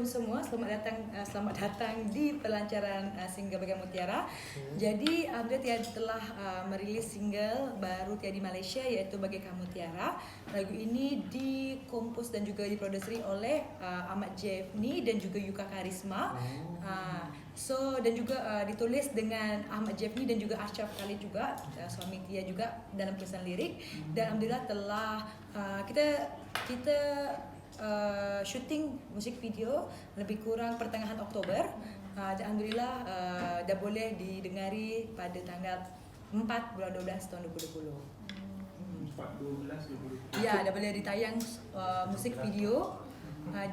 semua, selamat datang di pelancaran single Bagai Mutiara. Jadi Alhamdulillah Tia telah merilis single baru Tia di Malaysia, iaitu Bagaikan Mutiara. Lagu ini dikompos dan juga diproduseri oleh Ahmad Jeffni dan juga Yuka Karisma. Dan juga ditulis dengan Ahmad Jeffni dan juga Ashraf Khalid juga, suami Tia juga dalam tulisan lirik. Dan Alhamdulillah telah kita syuting musik video lebih kurang pertengahan Oktober. Alhamdulillah dah boleh didengari pada tanggal 4 bulan 12 tahun 2020. 4/12/2020. Ya, dah boleh ditayang musik video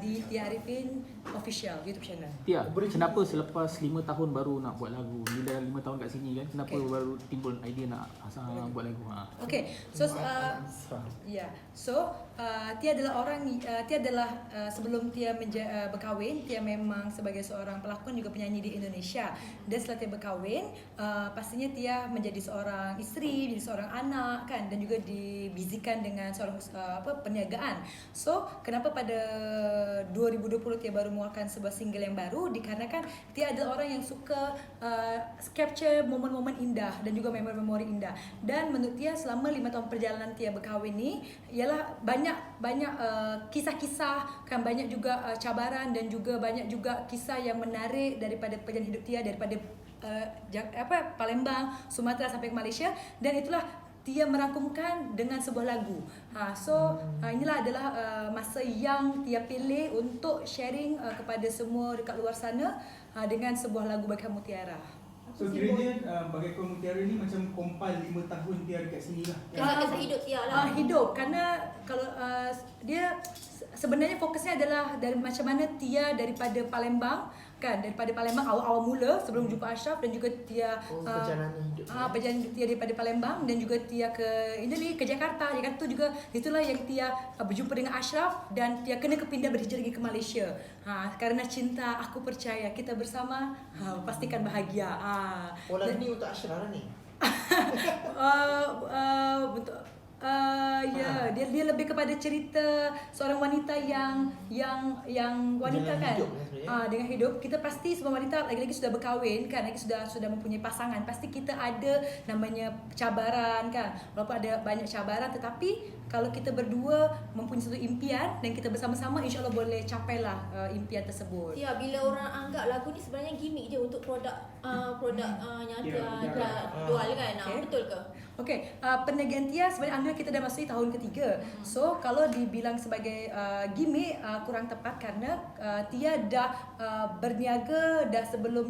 di Tia Arifin Official YouTube channel. Tia, kenapa selepas 5 tahun baru nak buat lagu? Ni dah 5 tahun kat sini kan, kenapa baru timbul idea nak buat lagu? Okay, so Tia adalah sebelum Tia berkahwin, Tia memang sebagai seorang pelakon juga penyanyi di Indonesia. Dan setelah Tia berkahwin, pastinya Tia menjadi seorang isteri, menjadi seorang anak kan, dan juga dibizikan dengan seorang perniagaan. So, kenapa pada 2020 Tia baru mengeluarkan sebuah single yang baru? Dikarenakan Tia adalah orang yang suka capture momen-momen indah dan juga memori-memori indah. Dan menurut Tia selama 5 tahun perjalanan Tia berkahwin ni ialah banyak kisah-kisah kan, banyak juga cabaran dan juga banyak juga kisah yang menarik daripada perjalanan hidup Tia daripada Palembang, Sumatera sampai ke Malaysia, dan itulah Tia merangkumkan dengan sebuah lagu. Inilah adalah masa yang Tia pilih untuk sharing kepada semua dekat luar sana dengan sebuah lagu Bagaikan Mutiara. So kiranya Bagaikan Mutiara ni macam compile 5 tahun Tia dekat sini lah. Kisah hidup Tia lah. Hidup, kerana kalau dia sebenarnya fokusnya adalah dari macam mana Tia daripada Palembang kan, daripada Palembang awal mula sebelum jumpa Ashraf, dan juga Tia perjalanan Tia daripada Palembang dan juga Tia ke Jakarta. Jakarta tu juga itulah yang Tia berjumpa dengan Ashraf dan Tia kena kepindah berhijrah lagi ke Malaysia. Karena cinta aku percaya kita bersama pastikan bahagia. Lagu ni untuk Ashraf lah ni. Dia lebih kepada cerita seorang wanita yang wanita dengan kan, hidup, dengan hidup. Kita pasti semua wanita lagi-lagi sudah berkahwin kan, lagi sudah mempunyai pasangan, pasti kita ada namanya cabaran kan. Walaupun ada banyak cabaran, tetapi kalau kita berdua mempunyai satu impian dan kita bersama-sama, insya-Allah boleh capailah impian tersebut. Ya, bila orang anggap lagu ni sebenarnya gimmick je untuk produk yang Tia jual kan. Betul ke? Okey, perniagaan Tia sebenarnya kita dah masuk tahun ketiga. So kalau dibilang sebagai gimmick kurang tepat, kerana Tia dah berniaga dah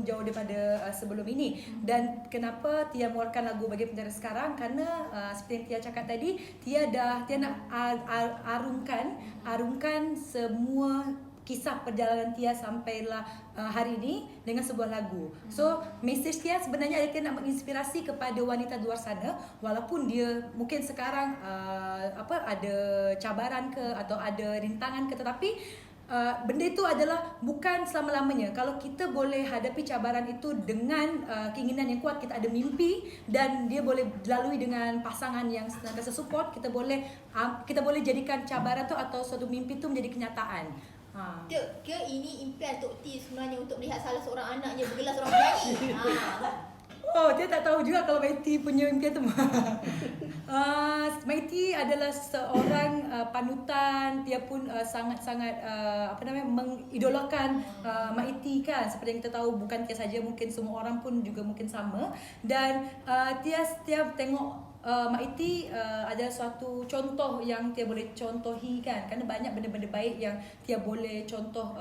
jauh daripada sebelum ini. Dan kenapa Tia mengeluarkan lagu Bagaikan Mutiara sekarang? Kerana seperti yang Tia cakap tadi, Tia nak arungkan semua kisah perjalanan Tia sampailah hari ini dengan sebuah lagu. So, message Tia sebenarnya Tia nak menginspirasi kepada wanita di luar sana, walaupun dia mungkin sekarang ada cabaran ke atau ada rintangan ke, tetapi benda itu adalah bukan selama-lamanya. Kalau kita boleh hadapi cabaran itu dengan keinginan yang kuat, kita ada mimpi dan dia boleh lalui dengan pasangan yang senantiasa support, kita boleh jadikan cabaran tu atau suatu mimpi tu menjadi kenyataan. Ke ini impian Tok T sebenarnya untuk melihat salah seorang anaknya bergelar seorang penyanyi. Dia tak tahu juga kalau Maiti punya impian tu. Maiti adalah seorang panutan. Dia pun sangat-sangat mengidolakan Maiti kan. Seperti yang kita tahu, bukan Tia saja, mungkin semua orang pun juga mungkin sama. Dan Tia setiap tengok Maiti adalah suatu contoh yang Tia boleh contohi kan, kerana banyak benda-benda baik yang Tia boleh contoh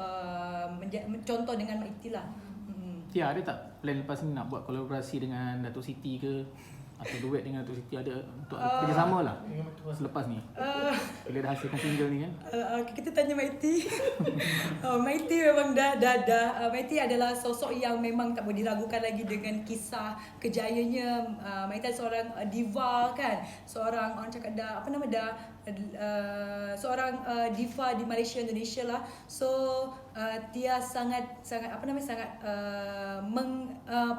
dengan Maiti lah. Tia, ada tak plan lepas ni nak buat kolaborasi dengan Datuk Siti ke, atau duet dengan Datuk Siti, ada untuk kerjasama lah selepas ni bila dah hasilkan single ni kan? Kita tanya Maiti. Maiti memang dah Maiti adalah sosok yang memang tak boleh diragukan lagi dengan kisah kejayaannya. Maiti adalah seorang diva kan, seorang orang cakap dah seorang diva di Malaysia, Indonesia lah. So Tia sangat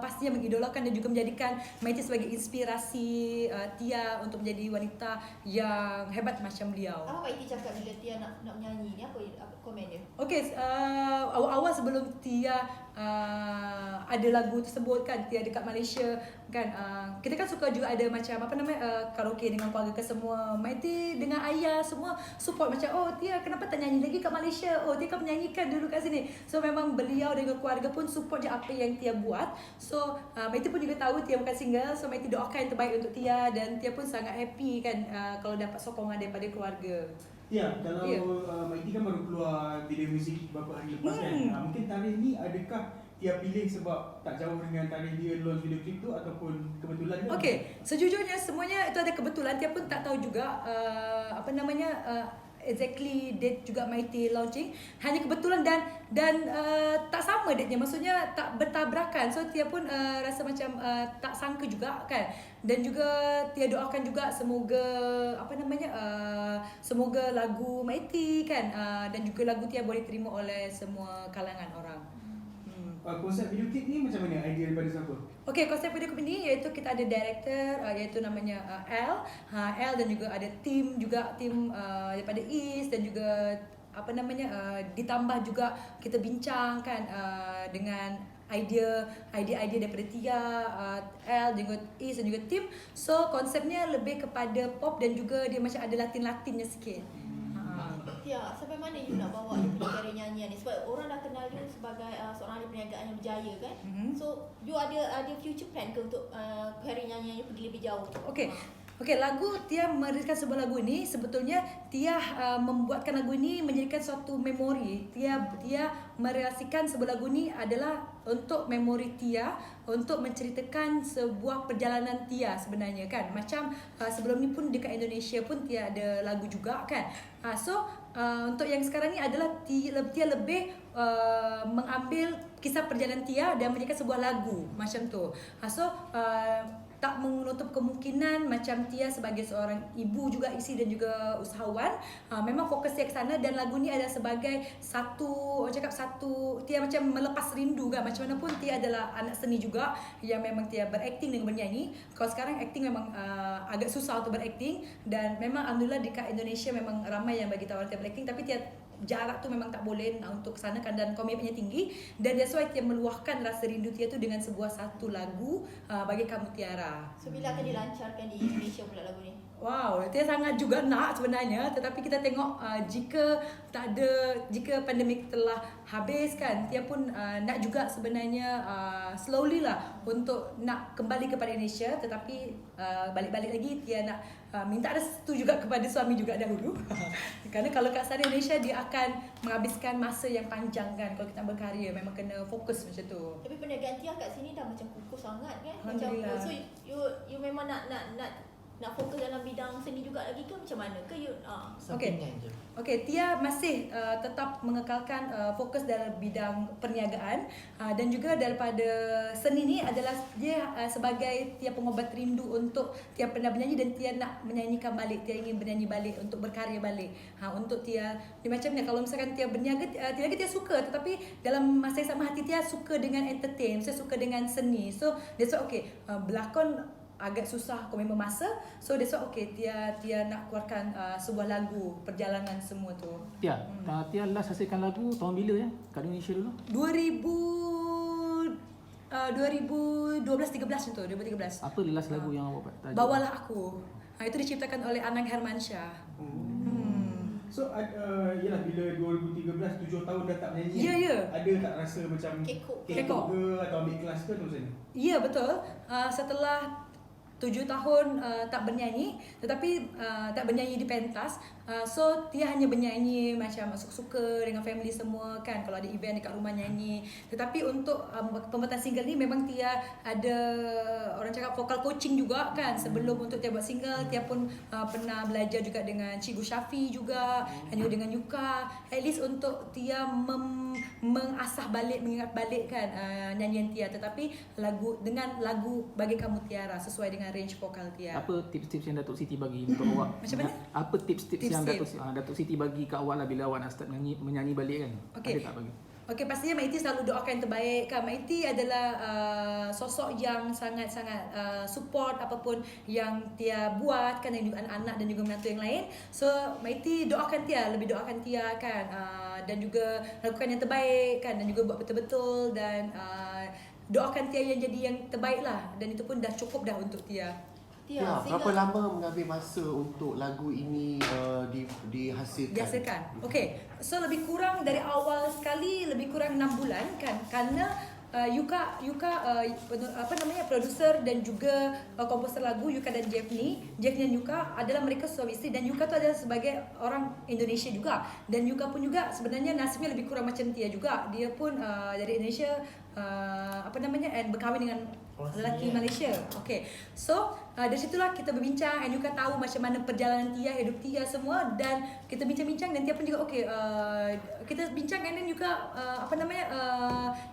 pastinya mengidolakan dan juga menjadikan Maiti sebagai inspirasi Tia untuk menjadi wanita yang hebat macam beliau. Apa Maiti cakap bila Tia nak menyanyi ni? Apa komen dia? Okay, awal-awal sebelum Tia ada lagu tersebut kan, Tia dekat Malaysia kan, kita kan suka juga ada macam karaoke dengan keluarga ke semua. Maiti dengan ayah semua support macam, oh Tia kenapa tak nyanyi lagi kat Malaysia, oh Tia kan menyanyikan dulu kat sini. So memang beliau dan keluarga pun support je apa yang Tia buat. So Maiti pun juga tahu Tia bukan single, so Maiti doakan yang terbaik untuk Tia, dan Tia pun sangat happy kan kalau dapat sokongan daripada keluarga. Ya, kalau Maiti kan baru keluar video muzik beberapa hari lepas kan. Mungkin tarikh ni adakah Tia pilih sebab tak jauh dengan tarikh dia launch video klip tu ataupun kebetulan ke? Okay, sejujurnya semuanya itu ada kebetulan. Tia pun tak tahu juga exactly date juga Maiti launching. Hanya kebetulan dan tak sama date-nya, maksudnya tak bertabrakan. So Tia pun rasa macam tak sangka juga kan. Dan juga Tia doakan juga semoga semoga lagu Maiti kan dan juga lagu Tia boleh terima oleh semua kalangan orang. Konsep video klip ni macam mana? Idea daripada siapa? Okay, konsep video klip ni iaitu kita ada director iaitu namanya L dan juga ada tim daripada East, dan juga ditambah juga kita bincang kan dengan idea daripada Tia, L dan juga East dan juga tim. So konsepnya lebih kepada pop dan juga dia macam ada Latin-Latinnya sikit. Tia, sampai mana you nak bawa you punya karier nyanyian ni? Sebab orang dah kenal you sebagai seorang ahli perniagaan yang berjaya kan. So you ada future plan ke untuk karier nyanyian you pergi lebih jauh? Okay, lagu Tia meriliskan sebuah lagu ni, sebetulnya Tia membuatkan lagu ni menjadikan suatu memori. Tia merelasikan sebuah lagu ni adalah untuk memori Tia, untuk menceritakan sebuah perjalanan Tia sebenarnya kan. Macam sebelum ni pun dekat Indonesia pun Tia ada lagu juga kan. Untuk yang sekarang ni adalah Tia lebih mengambil kisah perjalanan Tia dan menjadikan sebuah lagu macam tu. Tak menutup kemungkinan macam Tia sebagai seorang ibu juga, isteri dan juga usahawan, memang fokus Tia ke sana, dan lagu ni adalah sebagai satu Tia macam melepas rindu kan. Macam mana pun Tia adalah anak seni juga yang memang Tia berakting dan bernyanyi. Kalau sekarang akting memang agak susah untuk berakting, dan memang alhamdulillah dekat Indonesia memang ramai yang bagi tawaran Tia berakting, tapi Tia jarak tu memang tak boleh untuk kesana kan, dan komitmennya tinggi, dan that's why Tia meluahkan rasa rindu Tia tu dengan sebuah satu lagu bagi kamu Tiara. So bila akan dilancarkan di Indonesia pula lagu ni? Wow, Tia sangat juga nak sebenarnya, tetapi kita tengok jika pandemik telah habis kan, Tia pun nak juga sebenarnya slowly lah untuk nak kembali kepada Indonesia, tetapi balik-balik lagi Tia nak minta restu juga kepada suami juga dahulu. Kerana kalau kat sana Indonesia dia akan menghabiskan masa yang panjang kan. Kalau kita berkarya memang kena fokus macam tu. Tapi perniagaan Tia kat sini dah macam kukuh sangat kan. Alhamdulillah. Macam so you memang nak fokus dalam bidang seni juga lagi ke macam mana ke you? Sampingan je. Okay, Tia masih tetap mengekalkan fokus dalam bidang perniagaan, dan juga daripada seni ni adalah dia sebagai Tia pengobat rindu untuk Tia pernah bernyanyi, dan Tia nak menyanyikan balik. Tia ingin bernyanyi balik untuk berkarya balik. Untuk Tia macam ni, kalau misalkan Tia berniaga, Tia suka, tetapi dalam masa yang sama hati Tia suka dengan entertain, saya suka dengan seni. So that's why berlakon agak susah komitmen masa. So that's why Tia nak keluarkan sebuah lagu perjalanan semua tu. Tia last hasilkan lagu tahun bila ya? Kat Indonesia dulu? 2012-13 macam tu, 2013. Apa last lagu yang awak buat? Bawalah Aku. Itu diciptakan oleh Anang Hermansyah. So yalah, bila 2013 7 tahun dah tak menyanyi. Ya. Ada tak rasa macam Kekok ke atau ambil kelas ke tu macam? Ya, betul. Setelah 7 tahun tak bernyanyi, tetapi tak bernyanyi di pentas. So Tia hanya bernyanyi macam suka-suka dengan family semua kan, kalau ada event dekat rumah nyanyi. Tetapi untuk pembuatan single ni memang Tia ada orang cakap vocal coaching juga kan. Sebelum untuk Tia buat single, Tia pun pernah belajar juga dengan Cikgu Syafi juga, dan juga dengan Yuka, at least untuk Tia mengasah balik, mengingat balik kan nyanyian Tia. Tetapi dengan lagu Bagi Kamu Tiara sesuai dengan range vokal Tia. Apa tips-tips yang Datuk Siti bagi untuk awak? Macam mana? Apa tips-tips yang Tips-tips. Datuk Siti bagi kat awak lah bila awak nak start menyanyi balik kan? Okey. Ada tak bagi? Okey, pastinya Mak Iti selalu doakan yang terbaik kan. Mak Iti adalah sosok yang sangat-sangat support apapun yang Tia buat kan, dan juga anak-anak dan juga menantu yang lain. So Mak Iti doakan Tia, lebih doakan Tia kan, dan juga lakukan yang terbaik kan, dan juga buat betul-betul, dan doakan Tia yang jadi yang terbaik lah, dan itu pun dah cukup dah untuk Tia. Ya, berapa lama mengambil masa untuk lagu ini dihasilkan? Dihasilkan. Okey. So lebih kurang dari awal sekali lebih kurang 6 bulan kan, kerana Yuka produser dan juga komposer lagu, Yuka dan Jeffney dan Yuka adalah mereka suami isteri, dan Yuka tu adalah sebagai orang Indonesia juga, dan Yuka pun juga sebenarnya nasibnya lebih kurang macam Tia juga. Dia pun dari Indonesia and berkahwin dengan lelaki Malaysia. Okay, so dari situlah kita berbincang, and Yuka tahu macam mana perjalanan Tia, hidup Tia semua, dan kita bincang-bincang, dan Tia pun juga kita bincang, and then Yuka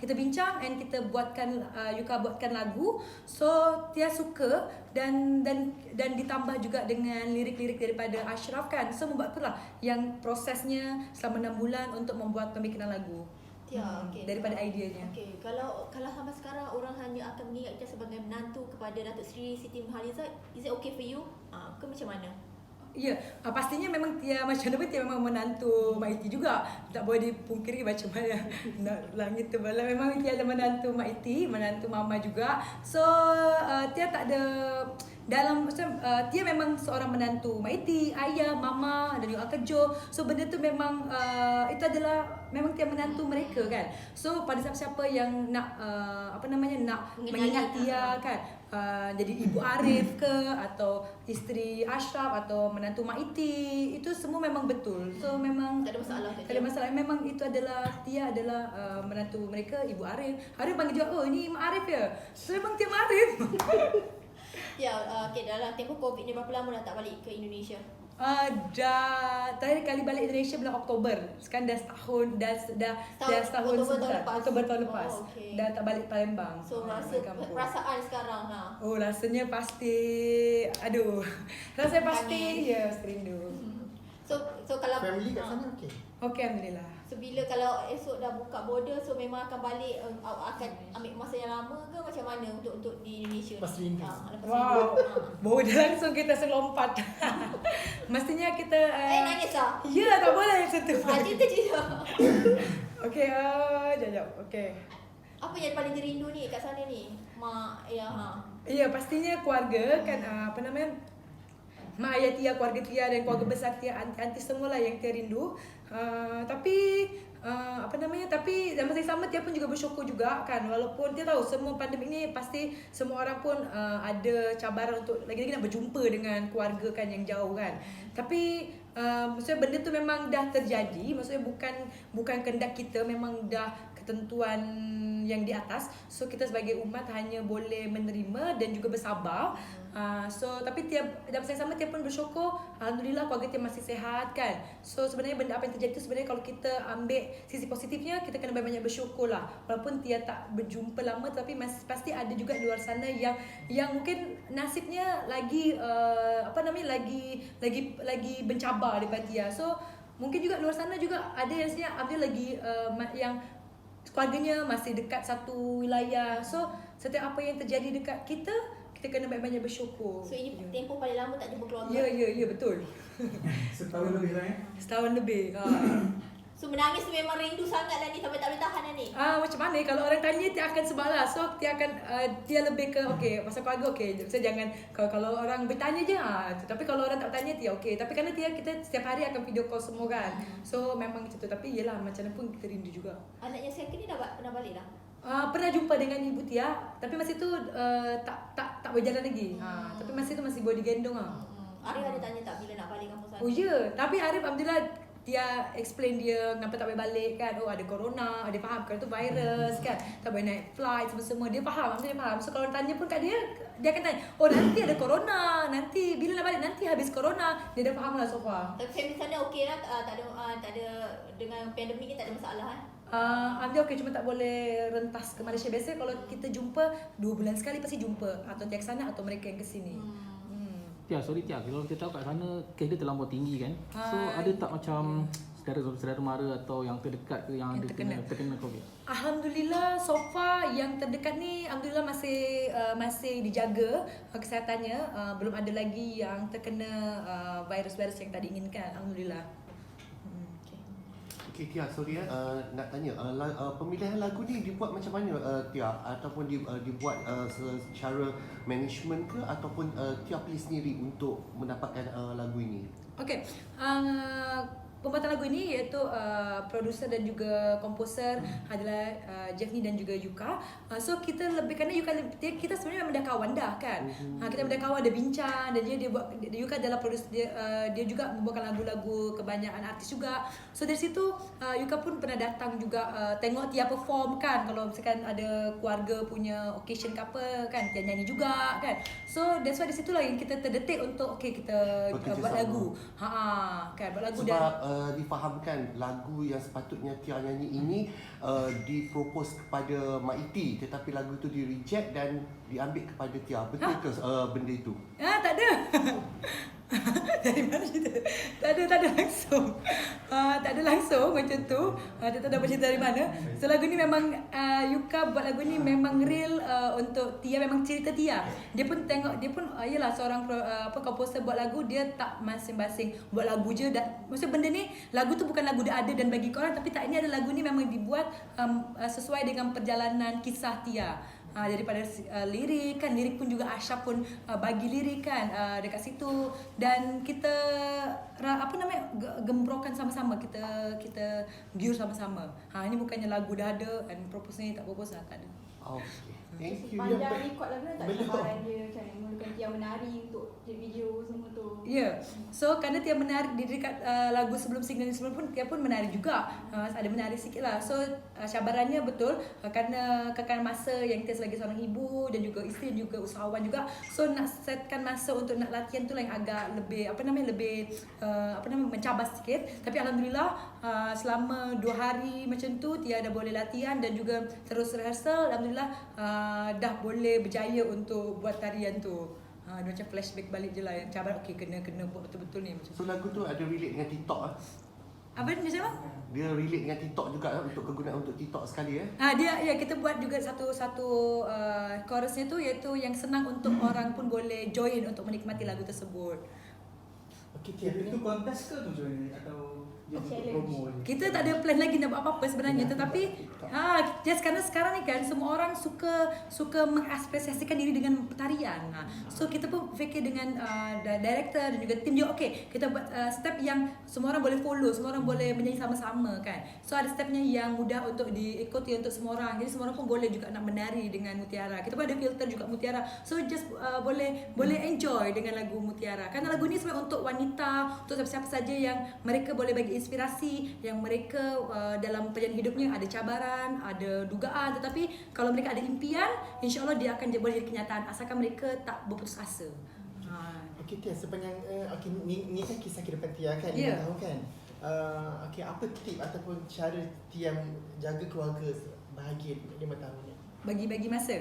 kita bincang, and kita buatkan Yuka buatkan lagu. So Tia suka, dan ditambah juga dengan lirik-lirik daripada Ashraf kan. So membuat itulah yang prosesnya selama 6 bulan untuk membuat pemikiran lagu. Okay. Daripada idenya. Okay, kalau sampai sekarang orang hanya akan mengingat kita sebagai menantu kepada Datuk Seri Siti Nurhaliza, is it okay for you? Ke macam mana? Ya, pastinya memang Tia macam mana, Tia memang menantu Mak Iti juga. Tak boleh dipungkiri macam mana nak langit terbelah. Memang Tia ada menantu Mak Iti, menantu Mama juga. So Tia tak ada dalam macam Tia memang seorang menantu Mak Iti, ayah, mama dan juga kerja. So benda tu memang itu adalah memang Tia menantu mereka kan. So pada siapa-siapa yang nak nak mengingat Tia kan, jadi Ibu Arif ke, atau isteri Ashraf, atau menantu Mak Iti, itu semua memang betul. So memang Tak ada masalah. tak ada masalah. Memang itu adalah Tia adalah menantu mereka, Ibu Arif. Arif panggil juga, oh ini Mak Arif ya. So memang Tia Mak Arif. Okay, dalam tempoh COVID ni berapa lama dah tak balik ke Indonesia? Dah terakhir kali balik Indonesia bulan Oktober. Sekarang dah setahun, dah setahun Oktober tahun lepas. Okay. Dah tak balik Palembang. So kampung. perasaan sekarang Oh, rasanya pasti rasanya pasti ya, rindu. So kalau Family kat sana okey? Okey, alhamdulillah. So bila kalau esok dah buka border, so memang akan balik, akan ambil masa yang lama ke macam mana untuk di Indonesia? Lepas rindu. Lepas Wow. rindu. Boleh langsung kita selompat. Mestinya kita Nangis lah? ya, tak boleh macam tu. Cerita. Okey, jap. Okey. Apa yang paling dirindu ni kat sana ni? Mak, ayah, Ya, pastinya keluarga kan, mak ayah Tia, keluarga Tia dan keluarga besar Tia, aunty semualah yang Tia rindu. Tapi tapi dalam masa yang sama Tia pun juga bersyukur juga kan, walaupun Tia tahu semua pandemik ni pasti semua orang pun ada cabaran untuk lagi-lagi nak berjumpa dengan keluarga kan yang jauh kan. Tapi maksudnya benda tu memang dah terjadi, maksudnya bukan kehendak kita, memang dah ketentuan yang di atas. So kita sebagai umat hanya boleh menerima dan juga bersabar. Tapi Tia dalam masa yang sama Tia pun bersyukur, alhamdulillah keluarga Tia masih sihat kan. So sebenarnya benda apa yang terjadi tu sebenarnya kalau kita ambil sisi positifnya, kita kena banyak bersyukur lah. Walaupun Tia tak berjumpa lama, tapi pasti ada juga di luar sana yang mungkin nasibnya lagi lagi mencabar daripada Tia. So mungkin juga luar sana juga ada yang sebenarnya ada lagi yang keluarganya masih dekat satu wilayah. So setiap apa yang terjadi dekat kita kena banyak-banyak bersyukur. So ini tempoh paling lama tak jumpa keluarga? Ya, betul. Setahun lebih lah Setahun lebih. So menangis tu memang rindu sangat lah ni, sampai tak boleh tahan lah ni. Macam mana kalau orang tanya Tia akan sebablah. So Tia akan Tia lebih ke pasal keluarga so jangan kalau orang bertanya je tapi kalau orang tak tanya Tia tapi kerana kita setiap hari akan video call semua kan. So memang macam tu, tapi yelah macam mana pun kita rindu juga. Anaknya second ni dah pernah balik dah? Pernah jumpa dengan ibu Tia, tapi masa tu tak berjalan lagi. Tapi masa tu masih boleh digendong Arif ada tanya tak bila nak balik kampung sana? Oh ya, tapi Arif alhamdulillah Tia explain dia kenapa tak boleh balik kan. Oh ada corona, dia faham kalau tu virus kan. Tak boleh naik flight semua. Dia faham, dia faham. So kalau orang tanya pun kat dia akan tanya, oh nanti ada corona, nanti bila nak balik, nanti habis corona. Dia dah faham lah so far. Tapi family sana okey lah, tak ada dengan pandemik ni tak ada masalah Ambil okey, cuma tak boleh rentas ke Malaysia. Biasa kalau kita jumpa 2 bulan sekali pasti jumpa, atau dia ke sana atau mereka yang ke sini. Tia, sorry Tia, kalau kita tahu kat sana kes dia terlampau tinggi kan. So ada tak macam saudara mara atau yang terdekat ke yang ada terkena COVID? Alhamdulillah, so far yang terdekat ni alhamdulillah masih dijaga kesehatannya. Belum ada lagi yang terkena virus-virus yang tak diinginkan, alhamdulillah. Okay Tia, sorry nak tanya pemilihan lagu ni dibuat macam mana Tia, ataupun dibuat secara management ke, ataupun Tia pilih sendiri untuk mendapatkan lagu ini? Okey, pembuatan lagu ini iaitu produser dan juga komposer adalah Jeffney dan juga Yuka. So kita lebih, kerana Yuka, kita sebenarnya memang dah kawan dah kan. Kita dah kawan, dah bincang, dan Yuka adalah produser dia juga membuatkan lagu-lagu kebanyakan artis juga. So dari situ Yuka pun pernah datang juga tengok Tia perform kan. Kalau misalkan ada keluarga punya occasion ke apa kan, Tia nyanyi juga kan. So that's why dari situlah yang kita terdetik untuk kita buat lagu. Kan buat lagu. Sebab difahamkan lagu yang sepatutnya Tia nyanyi ini dipropose kepada Mak Iti, tetapi lagu itu di-reject dan diambil kepada Tia. Betul ke benda itu? Tak ada. Dari mana cerita? Tak ada langsung. Tak ada langsung macam tu. Tak tahu dapat cerita dari mana. So lagu ni memang Yuka buat lagu ni memang real untuk Tia, memang cerita Tia. Dia pun tengok, dia pun yalah seorang komposer buat lagu, dia tak masing-masing buat lagu je. Maksud benda ni, lagu tu bukan lagu dah ada dan bagi korang, tapi tak, ini ada lagu ni memang dibuat sesuai dengan perjalanan kisah Tia. Daripada lirik kan, lirik pun juga Asha pun bagi lirik kan dekat situ, dan kita gembrokan sama-sama, kita giur sama-sama. Ini bukannya lagu dah ada dan propose ni tak propose tak ada. Okay. Thank you. Panjang record lagu ni tak cabaran dia macam mana mulakan Tia menari untuk video semua tu. Ya. So kerana Tia menari di dekat lagu sebelum single ni sebelum pun Tia pun menari juga. Ada menari sikit lah. So cabarannya betul kerana kekan masa yang Tia sebagai seorang ibu dan juga isteri dan juga usahawan juga. So nak setkan masa untuk nak latihan tu lah yang agak lebih mencabar sikit. Tapi alhamdulillah selama 2 hari macam tu Tia dah boleh latihan dan juga terus rehearsal. Alhamdulillah dah boleh berjaya untuk buat tarian tu. Dia macam flashback balik je lah, yang cabaran okey kena buat betul-betul ni macam So lagu tu ada relate dengan TikTok Apa dia macam apa? Dia relate dengan TikTok juga untuk kegunaan untuk TikTok sekali Dia kita buat juga satu chorusnya tu, iaitu yang senang untuk orang pun boleh join untuk menikmati lagu tersebut. Okey, Tia, itu kontes ke tu macam ni atau dia untuk Challenge. promo je? Kita tak ada plan lagi nak buat apa-apa sebenarnya, tetapi just kerana sekarang ni kan semua orang suka mengapresiasikan diri dengan tarian. So kita pun fikir dengan director dan juga tim juga, okey kita buat step yang semua orang boleh follow, semua orang boleh menyanyi sama-sama kan. So ada stepnya yang mudah untuk diikuti untuk semua orang. Jadi semua orang pun boleh juga nak menari dengan Mutiara. Kita pun ada filter juga Mutiara. So just boleh enjoy dengan lagu Mutiara. Kerana lagu ni sebenarnya untuk wanita, untuk siapa-siapa saja yang mereka boleh bagi inspirasi, yang mereka dalam perjalanan hidupnya ada cabaran, ada dugaan, tetapi kalau mereka ada impian, insya-Allah dia akan boleh jadi kenyataan asalkan mereka tak berputus asa. Okey Tia, sepanjang ni kan kisah kehidupan Tia kan, 5 Ya. tahun kan. Okey, apa tip ataupun cara Tia jaga keluarga bahagia 5 tahun ni? Bagi masa.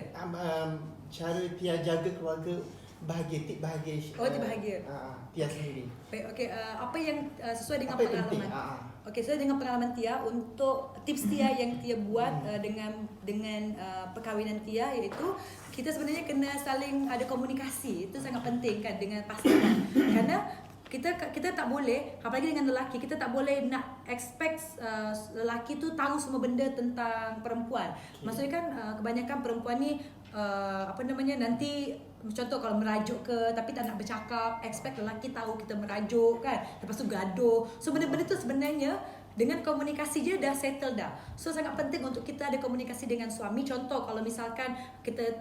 Cara Tia jaga keluarga bahagia, tip bahagia. Tip bahagia. Tia sendiri. Baik, okey, apa yang sesuai dengan Apa yang penting? pengalaman? Okey, sesuai dengan pengalaman Tia, untuk tips Tia yang Tia buat dengan perkahwinan Tia, iaitu kita sebenarnya kena saling ada komunikasi. Itu sangat penting kan dengan pasangan. Kerana kita tak boleh, apalagi dengan lelaki, kita tak boleh nak expect lelaki tu tahu semua benda tentang perempuan. Maksudnya kan kebanyakan perempuan ni nanti contoh kalau merajuk ke tapi tak nak bercakap, expect lelaki tahu kita merajuk kan, lepas tu gaduh. So benda-benda tu sebenarnya dengan komunikasi je dah settle dah. So sangat penting untuk kita ada komunikasi dengan suami. Contoh kalau misalkan kita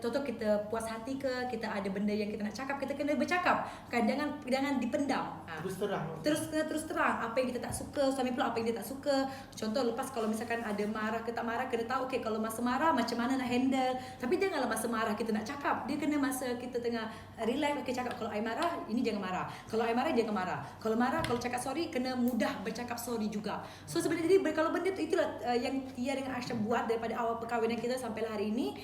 puas hati ke, kita ada benda yang kita nak cakap, kita kena bercakap kan, jangan dipendam. Terus terang apa yang kita tak suka, suami pula apa yang dia tak suka. Contoh lepas kalau misalkan ada marah ke tak marah, kena tahu okey kalau masa marah macam mana nak handle. Tapi janganlah masa marah kita nak cakap. Dia kena masa kita tengah relax, okey cakap kalau I marah, ini jangan marah. Kalau I marah jangan marah. Kalau marah, kalau cakap sorry kena mudah bercakap sorry juga. So sebenarnya jadi kalau benda tu itulah yang Tia dengan Aisyah buat daripada awal perkahwinan kita sampai hari ini.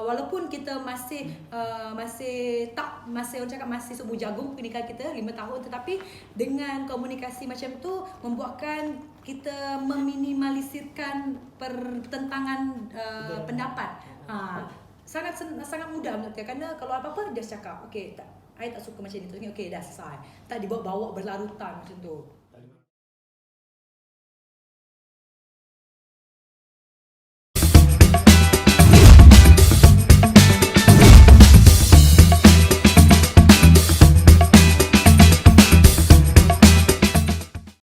Walaupun kita masih orang cakap masih subuh jagung pernikahan kita 5 tahun, tetapi dengan komunikasi macam tu membuatkan kita meminimalisirkan pertentangan pendapat. Sangat mudah menurut Tia, kerana kalau apa-apa dia cakap okey, I tak suka macam ni, okey dah selesai. Tak dibawa-bawa berlarutan macam tu.